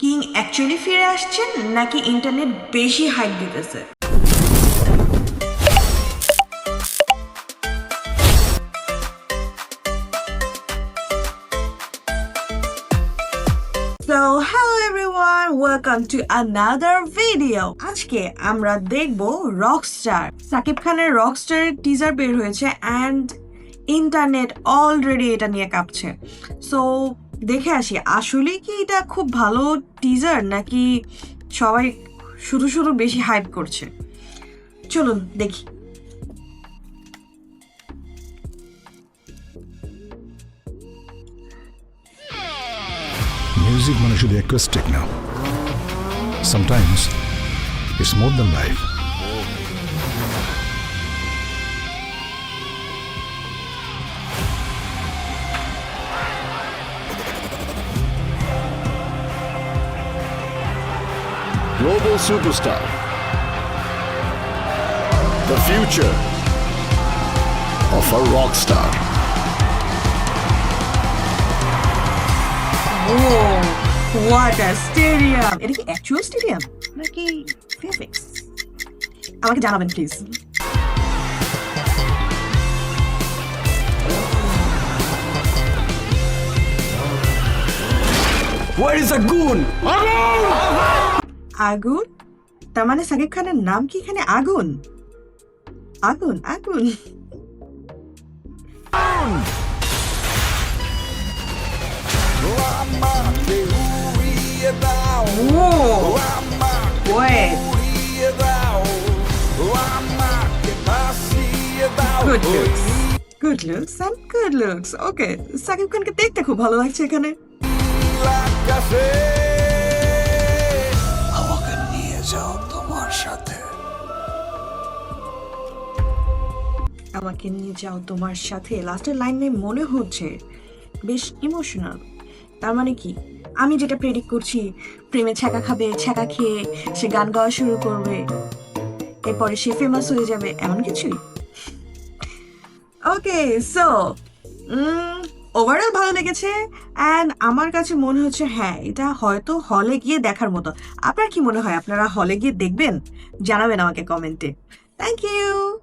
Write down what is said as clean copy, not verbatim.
King actually ফিরে আসছেন নাকি ইন্টারনেট বেশি হাইপ দিতেছে? So hello everyone, welcome to another video. আজকে আমরা দেখব রকস্টার। সাকিব খানের রকস্টার টিজার বের হয়েছে and ইন্টারনেট অলরেডি এটা নিয়ে কাঁপছে। সো দেখে আসি আসলে কি এটা খুব ভালো টিজার নাকি সবাই শুধু শুধু বেশি হাইপ করছে। চলুন দেখি। Music মানে শুধু অ্যাকোস্টিক না, sometimes it's more than life. Global superstar. The future of a rock star. What a stadium! এটা কি অ্যাকচুয়াল স্টেডিয়াম নাকি ভিএফএক্স? আমাকে জানাবেন please. Where is a goon? আগুন? তার মানে সাকিব খানের নাম কি এখানে আগুন? আগুন আগুন Whoa. Wait. Good looks. Good looks and good looks. Okay, Shakib খানকে দেখতে খুব ভালো লাগছে এখানে। আমাকে নিয়ে যাও তোমার সাথে। আমাকে নিয়ে যাও তোমার সাথে, লাস্টের লাইনে মনে হচ্ছে বেশ ইমোশনাল। তার মানে কি আমি যেটা প্রেডিক্ট করছি, প্রেমে ছ্যাঁকা খাবে, ছ্যাঁকা খেয়ে সে গান গাওয়া শুরু করবে, এরপরে সে ফেমাস হয়ে যাবে, এমন কিছুই? ওকে, সো ওভারঅল ভালো লেগেছে অ্যান্ড আমার কাছে মনে হচ্ছে হ্যাঁ এটা হয়তো হলে গিয়ে দেখার মতো। আপনার কি মনে হয়, আপনারা হলে গিয়ে দেখবেন? জানাবেন আমাকে কমেন্টে। Thank you.